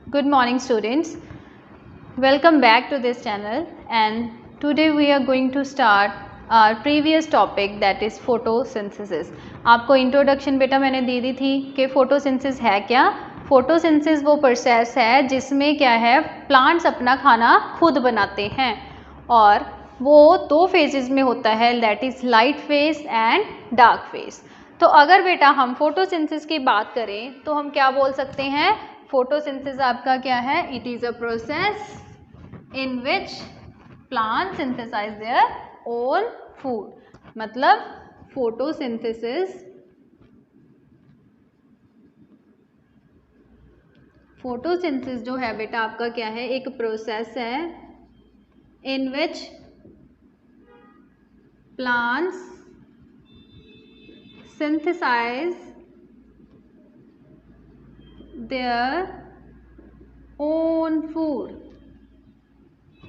Good morning students. Welcome back to this channel and today we are going to start our previous topic that is photosynthesis. आपको introduction बेटा मैंने दे दी थी कि photosynthesis है क्या। Photosynthesis वो प्रोसेस है जिसमें क्या है, प्लांट्स अपना खाना खुद बनाते हैं और वो दो फेजेस में होता है, that is light phase and dark phase. तो अगर बेटा हम फोटोसिंथेसिस की बात करें तो हम क्या बोल सकते हैं, फोटोसिंथेसिस आपका क्या है, it is a process in which plant synthesise their own food. मतलब फोटोसिंथेसिस जो है बेटा आपका क्या है, एक प्रोसेस है in which plants synthesise their own food.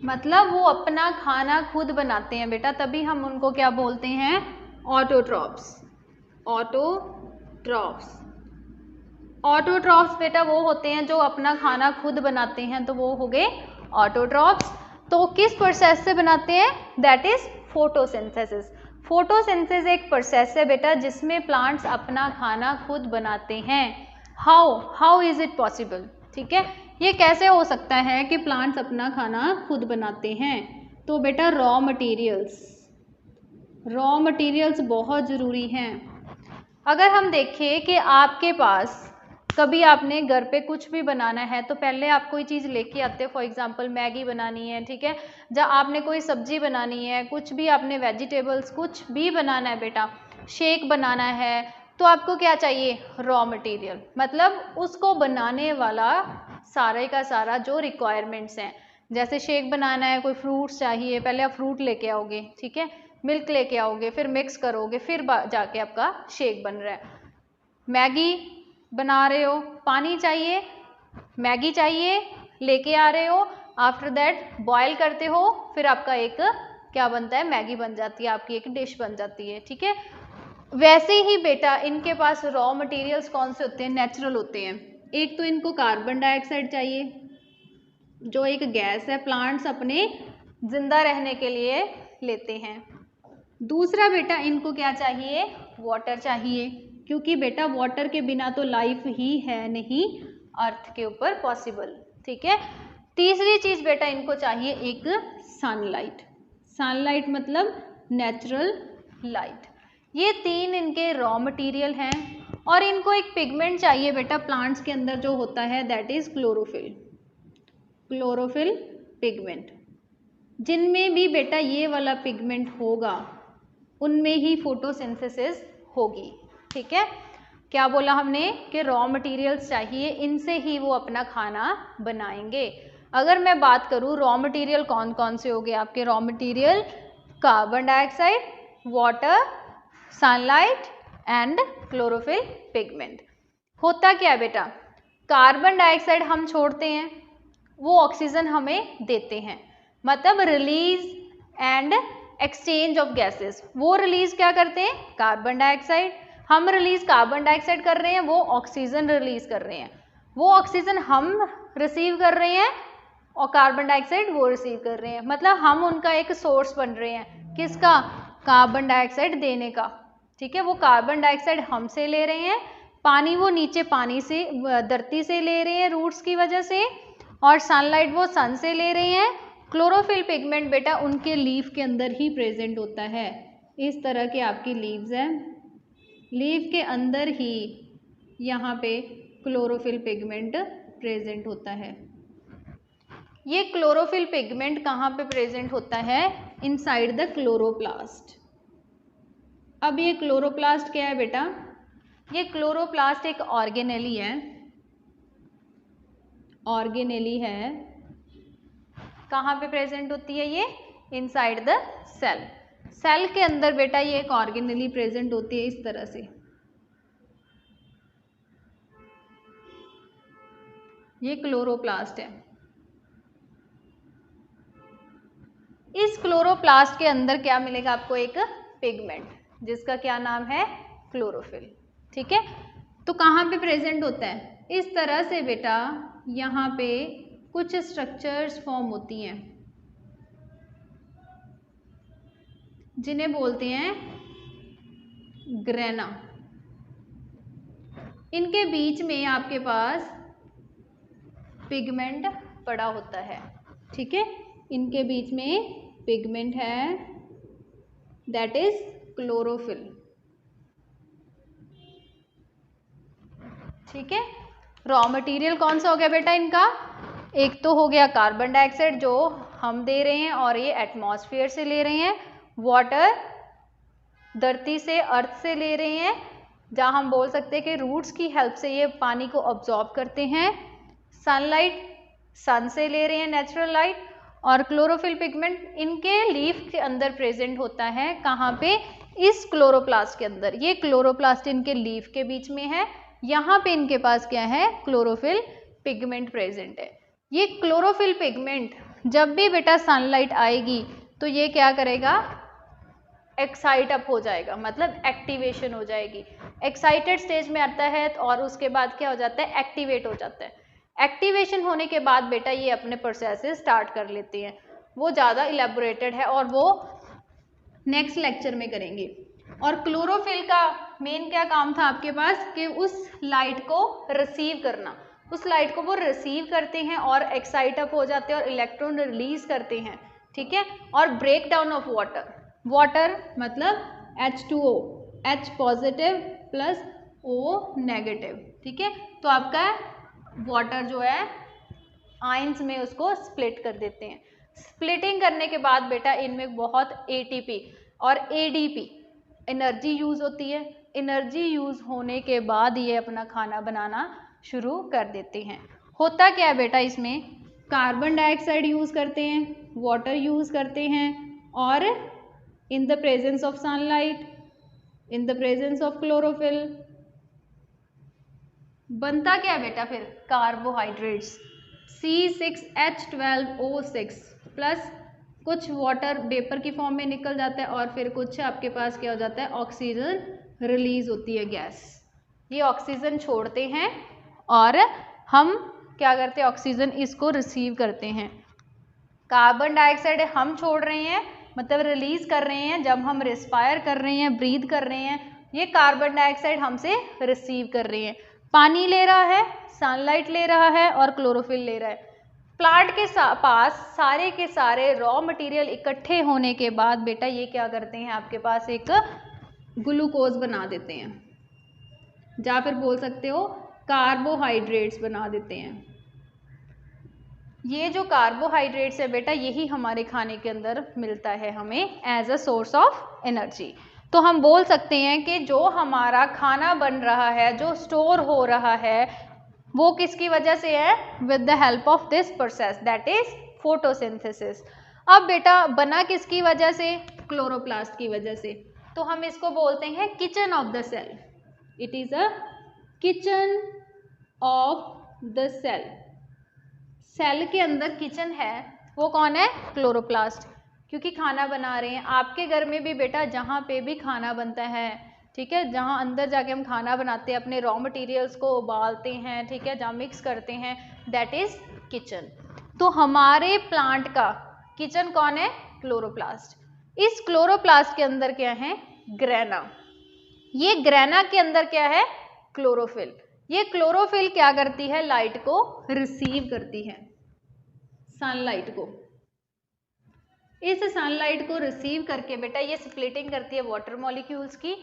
मतलब वो अपना खाना खुद बनाते हैं बेटा, तभी हम उनको क्या बोलते हैं, ऑटोट्रॉप्स। ऑटोट्रॉप्स बेटा वो होते हैं जो अपना खाना खुद बनाते हैं, तो वो हो गए ऑटोट्रॉप्स। तो किस प्रोसेस से बनाते हैं, दैट इज फोटोसिंथेसिस। फोटोसिंथेसिस एक प्रोसेस है बेटा जिसमें प्लांट्स अपना खाना खुद बनाते हैं। हाउ इज इट पॉसिबल, ठीक है, ये कैसे हो सकता है कि प्लांट्स अपना खाना खुद बनाते हैं। तो बेटा रॉ मटेरियल्स बहुत ज़रूरी हैं। अगर हम देखें कि आपके पास कभी आपने घर पे कुछ भी बनाना है तो पहले आप कोई चीज़ लेके आते हो, फॉर एग्जांपल मैगी बनानी है, ठीक है, जब आपने कोई सब्जी बनानी है, कुछ भी आपने वेजिटेबल्स कुछ भी बनाना है बेटा, शेक बनाना है, तो आपको क्या चाहिए, रॉ मटेरियल। मतलब उसको बनाने वाला सारे का सारा जो रिक्वायरमेंट्स हैं, जैसे शेक बनाना है, कोई फ्रूट्स चाहिए, पहले आप फ्रूट लेके आओगे, ठीक है, मिल्क लेके आओगे, फिर मिक्स करोगे, फिर जाके आपका शेक बन रहा है। मैगी बना रहे हो, पानी चाहिए, मैगी चाहिए, लेके आ रहे हो, आफ्टर दैट बॉयल करते हो, फिर आपका एक क्या बनता है, मैगी बन जाती है, आपकी एक डिश बन जाती है, ठीक है। वैसे ही बेटा इनके पास रॉ मटेरियल्स कौन से होते हैं, नेचुरल होते हैं। एक तो इनको कार्बन डाइऑक्साइड चाहिए जो एक गैस है, प्लांट्स अपने जिंदा रहने के लिए लेते हैं। दूसरा बेटा इनको क्या चाहिए, वाटर चाहिए, क्योंकि बेटा वाटर के बिना तो लाइफ ही है नहीं अर्थ के ऊपर पॉसिबल, ठीक है। तीसरी चीज बेटा इनको चाहिए एक सनलाइट मतलब नेचुरल लाइट। ये तीन इनके रॉ मटेरियल हैं और इनको एक पिगमेंट चाहिए बेटा प्लांट्स के अंदर जो होता है, दैट इज क्लोरोफिल पिगमेंट। जिनमें भी बेटा ये वाला पिगमेंट होगा उनमें ही फोटोसिंथेसिस होगी, ठीक है। क्या बोला हमने कि रॉ मटेरियल्स चाहिए, इनसे ही वो अपना खाना बनाएंगे। अगर मैं बात करूँ रॉ मटेरियल कौन कौन से हो गए आपके, raw material carbon dioxide, water, sunlight and chlorophyll pigment. होता क्या है बेटा, कार्बन डाइऑक्साइड हम छोड़ते हैं, वो ऑक्सीजन हमें देते हैं, मतलब release and exchange of gases. वो रिलीज क्या करते हैं, कार्बन डाइऑक्साइड, हम रिलीज कार्बन डाइऑक्साइड कर रहे हैं, वो ऑक्सीजन रिलीज कर रहे हैं। वो ऑक्सीजन हम रिसीव कर रहे हैं और कार्बन डाइऑक्साइड वो रिसीव कर रहे हैं। मतलब हम उनका एक सोर्स बन रहे हैं, किसका, कार्बन डाइऑक्साइड देने का, ठीक है। वो कार्बन डाइऑक्साइड हमसे ले रहे हैं, पानी वो नीचे पानी से धरती से ले रहे हैं रूट्स की वजह से, और सनलाइट वो सन से ले रहे हैं। क्लोरोफिल पिगमेंट बेटा उनके लीफ के अंदर ही प्रेजेंट होता है। इस तरह के आपकी लीव्स हैं, लीफ के अंदर ही यहाँ पे क्लोरोफिल पिगमेंट प्रेजेंट होता है। ये क्लोरोफिल पिगमेंट कहाँ पे प्रेजेंट होता है, इनसाइड द क्लोरोप्लास्ट। अब ये क्लोरोप्लास्ट क्या है बेटा, ये क्लोरोप्लास्ट एक ऑर्गेनेली है, कहाँ पे प्रेजेंट होती है ये, इनसाइड द सेल के अंदर बेटा ये एक ऑर्गेनेली प्रेजेंट होती है इस तरह से। ये क्लोरोप्लास्ट है। इस क्लोरोप्लास्ट के अंदर क्या मिलेगा आपको, एक पिगमेंट जिसका क्या नाम है, क्लोरोफिल, ठीक है। तो कहाँ पे प्रेजेंट होता है, इस तरह से बेटा यहाँ पे कुछ स्ट्रक्चर्स फॉर्म होती हैं जिन्हें बोलते हैं ग्रेना। इनके बीच में आपके पास पिगमेंट पड़ा होता है, ठीक है। इनके बीच में पिगमेंट है, दैट इज क्लोरोफिल, ठीक है। रॉ मटेरियल कौन सा हो गया बेटा इनका? एक तो हो गया कार्बन डाइऑक्साइड जो हम दे रहे हैं और ये एटमॉस्फेयर से ले रहे हैं, वाटर धरती से, अर्थ से ले रहे हैं, जहाँ हम बोल सकते हैं कि रूट्स की हेल्प से ये पानी को ऑब्जॉर्ब करते हैं, सनलाइट सन से ले रहे हैं, नेचुरल लाइट, और क्लोरोफिल पिगमेंट इनके लीफ के अंदर प्रेजेंट होता है। कहाँ पे? इस क्लोरोप्लास्ट के अंदर। ये क्लोरोप्लास्ट इनके लीफ के बीच में है, यहाँ पे इनके पास क्या है? क्लोरोफिल पिगमेंट प्रेजेंट है। ये क्लोरोफिल पिगमेंट जब भी बेटा सनलाइट आएगी तो ये क्या करेगा? एक्साइट अप हो जाएगा, मतलब एक्टिवेशन हो जाएगी। एक्साइटेड स्टेज में आता है और उसके बाद क्या हो जाता है? एक्टिवेट हो जाता है। एक्टिवेशन होने के बाद बेटा ये अपने प्रोसेसेस स्टार्ट कर लेते हैं। वो ज़्यादा इलेबोरेटेड है और वो नेक्स्ट लेक्चर में करेंगे। और क्लोरोफिल का मेन क्या काम था आपके पास? कि उस लाइट को रिसीव करना। उस लाइट को वो रिसीव करते हैं और एक्साइट अप हो जाते हैं और इलेक्ट्रॉन रिलीज करते हैं, ठीक है। और break down of water, water मतलब H2O, H positive plus O negative, ठीक है। तो आपका वाटर जो है आयंस में उसको स्प्लिट कर देते हैं। स्प्लिटिंग करने के बाद बेटा इनमें बहुत ATP और ADP एनर्जी यूज होती है। एनर्जी यूज होने के बाद ये अपना खाना बनाना शुरू कर देते हैं। होता क्या है बेटा इसमें? कार्बन डाइऑक्साइड यूज करते हैं, वाटर यूज करते हैं, और in the presence of sunlight, in the presence of chlorophyll बनता क्या है बेटा फिर? कार्बोहाइड्रेट्स C6H12O6 प्लस कुछ वाटर वेपर की फॉर्म में निकल जाता है और फिर कुछ आपके पास क्या हो जाता है? ऑक्सीजन रिलीज होती है, गैस। ये ऑक्सीजन छोड़ते हैं और हम क्या करते हैं? ऑक्सीजन इसको रिसीव करते हैं। कार्बन डाइऑक्साइड हम छोड़ रहे हैं, मतलब रिलीज कर रहे हैं जब हम रिस्पायर कर रहे हैं, ब्रीथ कर रहे हैं। ये कार्बन डाइऑक्साइड हमसे रिसीव कर रहे हैं। पानी ले रहा है, सनलाइट ले रहा है और क्लोरोफिल ले रहा है। प्लांट के पास सारे के सारे रॉ मटेरियल इकट्ठे होने के बाद बेटा ये क्या करते हैं? आपके पास एक ग्लूकोज बना देते हैं, या फिर बोल सकते हो कार्बोहाइड्रेट्स बना देते हैं। ये जो कार्बोहाइड्रेट्स है बेटा यही हमारे खाने के अंदर मिलता है हमें as a source of energy. तो हम बोल सकते हैं कि जो हमारा खाना बन रहा है, जो स्टोर हो रहा है, वो किसकी वजह से है? With the help of this process, that is photosynthesis. अब बेटा बना किसकी वजह से? क्लोरोप्लास्ट की वजह से। तो हम इसको बोलते हैं kitchen of the cell. It is a kitchen of the cell. Cell के अंदर किचन है, वो कौन है? क्लोरोप्लास्ट। क्योंकि खाना बना रहे हैं। आपके घर में भी बेटा जहाँ पे भी खाना बनता है, ठीक है, जहाँ अंदर जाके हम खाना बनाते हैं, अपने रॉ मटेरियल्स को उबालते हैं, ठीक है, जहाँ मिक्स करते हैं, दैट इज किचन। तो हमारे प्लांट का किचन कौन है? क्लोरोप्लास्ट। इस क्लोरोप्लास्ट के अंदर क्या है? ग्रेना। ये ग्रेना के अंदर क्या है? क्लोरोफिल। ये क्लोरोफिल क्या करती है? लाइट को रिसीव करती है, सनलाइट को। इस सनलाइट को रिसीव करके बेटा ये स्प्लिटिंग करती है वाटर मॉलिक्यूल्स की,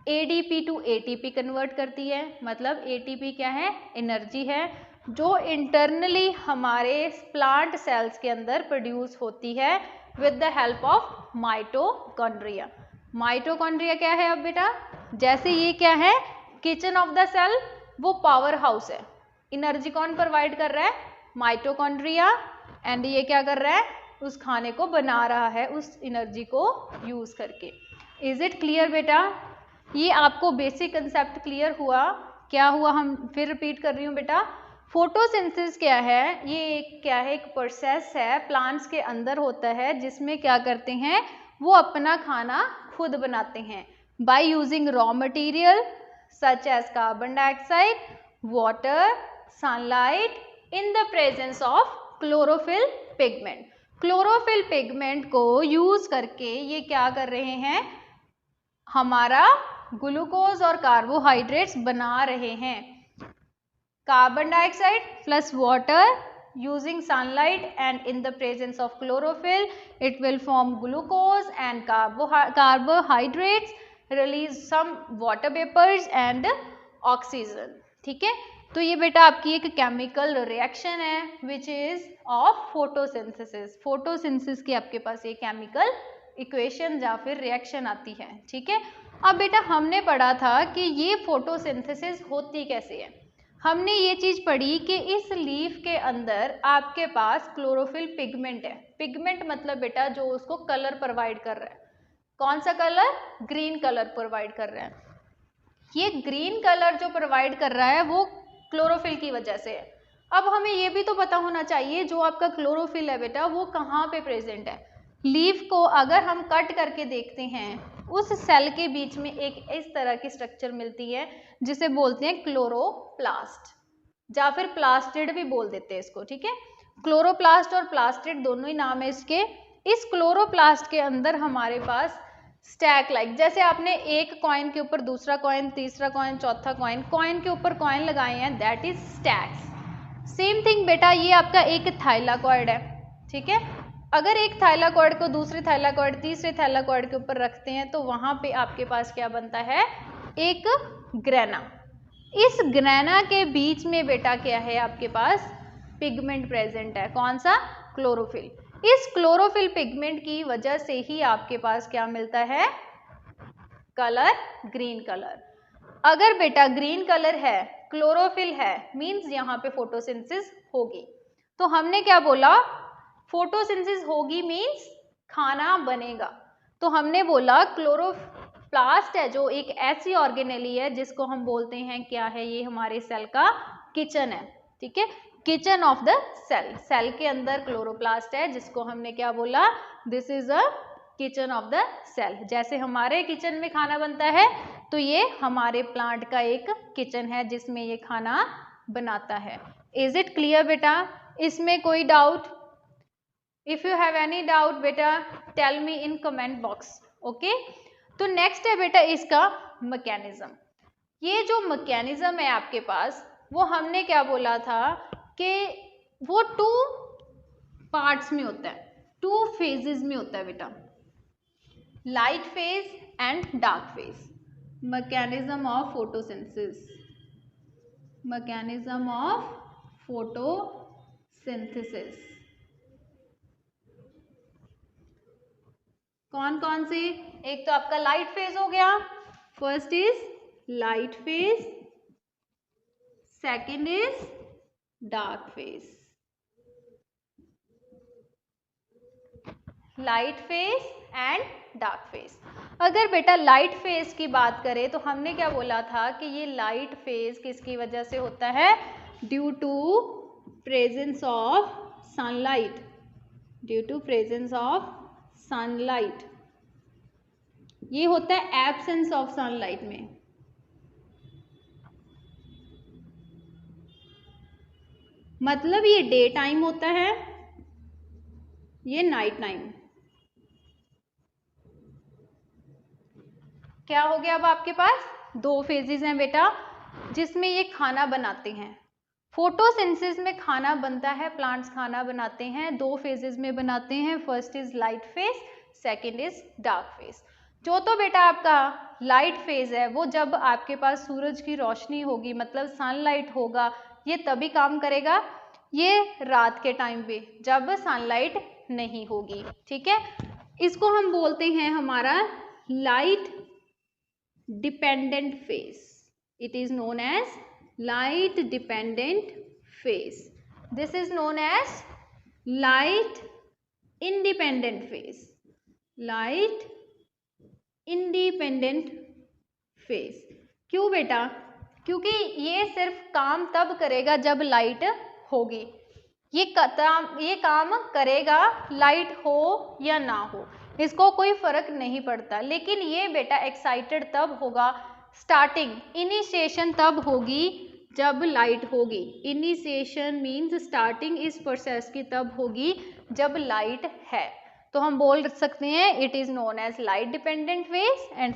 ADP टू ATP कन्वर्ट करती है। मतलब ATP क्या है? एनर्जी है, जो इंटरनली हमारे प्लांट सेल्स के अंदर प्रोड्यूस होती है with the help of mitochondria. Mitochondria क्या है? अब बेटा जैसे ये क्या है? किचन ऑफ द सेल, वो पावर हाउस है। एनर्जी कौन प्रोवाइड कर रहा है? माइटोकॉन्ड्रिया। एंड ये क्या कर रहा है? उस खाने को बना रहा है उस एनर्जी को यूज करके। इज इट क्लियर बेटा? ये आपको बेसिक कंसेप्ट क्लियर हुआ? क्या हुआ? हम फिर रिपीट कर रही हूँ बेटा। फोटोसिंथेसिस क्या है? ये क्या है? एक प्रोसेस है, प्लांट्स के अंदर होता है, जिसमें क्या करते हैं? वो अपना खाना खुद बनाते हैं by using raw material such as carbon dioxide, water, sunlight in the presence of chlorophyll pigment. Chlorophyll pigment को यूज करके ये क्या कर रहे हैं, हमारा ग्लूकोज और कार्बोहाइड्रेट्स बना रहे हैं। Carbon dioxide plus water using sunlight and in the presence of chlorophyll it will form glucose and carbohydrates, release some water vapors and oxygen। ठीक है, तो ये बेटा आपकी एक केमिकल रिएक्शन है which is of photosynthesis. Photosynthesis की आपके पास ये केमिकल इक्वेशन या फिर रिएक्शन आती है। ठीक है, अब बेटा हमने पढ़ा था कि ये फोटोसिंथेसिस होती कैसे है। हमने ये चीज पढ़ी कि इस लीफ के अंदर आपके पास क्लोरोफिल पिगमेंट है। पिगमेंट मतलब बेटा जो उसको कलर प्रोवाइड कर रहा है। कौन सा कलर? ग्रीन कलर प्रोवाइड कर रहा है। ये ग्रीन कलर जो प्रोवाइड कर रहा है वो क्लोरोफिल की वजह से है। अब हमें ये भी तो पता होना चाहिए जो आपका क्लोरोफिल है बेटा वो कहाँ पे प्रेजेंट है। लीफ को अगर हम कट करके देखते हैं उस सेल के बीच में एक इस तरह की स्ट्रक्चर मिलती है जिसे बोलते हैं क्लोरोप्लास्ट, या फिर प्लास्टिड भी बोल देते हैं इसको। ठीक है, क्लोरोप्लास्ट और प्लास्टिड दोनों ही नाम है इसके। इस क्लोरोप्लास्ट के अंदर हमारे पास स्टैक लाइक, जैसे आपने एक कॉइन के ऊपर दूसरा कॉइन, तीसरा कॉइन, चौथा कॉइन, कॉइन के ऊपर कॉइन लगाए हैं, that is stacks. Same thing बेटा ये आपका एक थाइलाकॉइड है। ठीक है, अगर एक थाइलाकॉइड को दूसरे थाइलाकॉइड, तीसरे थाइलाकॉइड के ऊपर रखते हैं तो वहां पे आपके पास क्या बनता है, एक ग्रेना। इस ग्रेना के बीच में बेटा क्या है आपके पास, पिगमेंट प्रेजेंट है। कौन सा? क्लोरोफिल। इस क्लोरोफिल पिगमेंट की वजह से ही आपके पास क्या मिलता है, कलर, ग्रीन कलर। अगर बेटा ग्रीन कलर है, क्लोरोफिल है, मींस यहाँ पे फोटोसिंथेसिस होगी। तो हमने क्या बोला, फोटोसिंथेसिस होगी मींस खाना बनेगा। तो हमने बोला क्लोरोप्लास्ट है जो एक ऐसी ऑर्गेनेली है जिसको हम बोलते हैं क्या है, ये हमारे सेल का किचन है। ठीक है, kitchen of the cell. Cell के अंदर क्लोरोप्लास्ट है जिसको हमने क्या बोला, this is a kitchen of the cell. जैसे हमारे किचन में खाना बनता है तो ये हमारे प्लांट का एक किचन है जिसमें ये खाना बनाता है। इज इट क्लियर बेटा? इसमें कोई doubt? If you have any doubt बेटा tell me in comment box. Okay, तो नेक्स्ट है बेटा इसका मैकेनिज्म। ये जो मैकेनिज्म है आपके पास वो हमने क्या बोला था कि वो 2 पार्ट्स में होता है, 2 फेजेस में होता है बेटा, light phase and dark phase. Mechanism of photosynthesis, mechanism of photosynthesis कौन कौन से? एक तो आपका लाइट फेज हो गया, first is light phase, second is dark phase. Light phase and dark phase. अगर बेटा लाइट फेज की बात करें तो हमने क्या बोला था कि ये लाइट फेज किसकी वजह से होता है, due to presence of sunlight, due to presence of sunlight. ये होता है एब्सेंस ऑफ सनलाइट में। मतलब ये डे टाइम होता है, ये नाइट टाइम। क्या हो गया, अब आपके पास 2 फेजेस हैं बेटा जिसमें ये खाना बनाते हैं। फोटोसिंथेसिस में खाना बनता है, प्लांट्स खाना बनाते हैं, 2 फेजेस में बनाते हैं। First is light phase, second is dark phase. जो तो बेटा आपका लाइट फेज है वो जब आपके पास सूरज की रोशनी होगी, मतलब सनलाइट होगा, ये तभी काम करेगा। ये रात के टाइम पे जब सनलाइट नहीं होगी। ठीक है, इसको हम बोलते हैं हमारा light dependent phase. It is known as light dependent phase. This is known as light independent phase. Light independent phase. क्यों बेटा? क्योंकि ये सिर्फ काम तब करेगा जब लाइट होगी। ये काम करेगा लाइट हो या ना हो, इसको कोई फर्क नहीं पड़ता। लेकिन ये बेटा एक्साइटेड तब होगा, स्टार्टिंग इनिशिएशन तब होगी जब लाइट होगी। इनिशिएशन मीन्स स्टार्टिंग इस प्रोसेस की तब होगी जब लाइट है। तो हम बोल सकते हैं it is known as light dependent phase and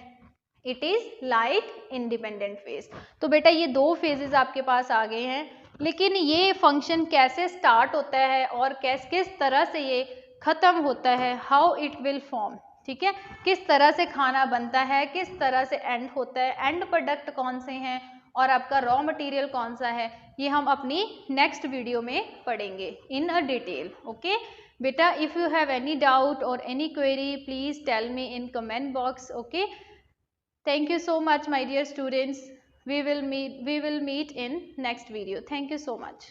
it is light independent phase. तो बेटा ये दो फेजेस आपके पास आ गए हैं, लेकिन ये फंक्शन कैसे स्टार्ट होता है और किस तरह से ये खत्म होता है, हाउ इट विल फॉर्म, ठीक है, किस तरह से खाना बनता है, किस तरह से एंड होता है, एंड प्रोडक्ट कौन से हैं और आपका रॉ मटेरियल कौन सा है, ये हम अपनी नेक्स्ट वीडियो में पढ़ेंगे इन अ डिटेल। ओके बेटा, if you have any doubt और any query please tell me in comment box. Okay, thank you so much my dear students, we will meet in next video. Thank you so much.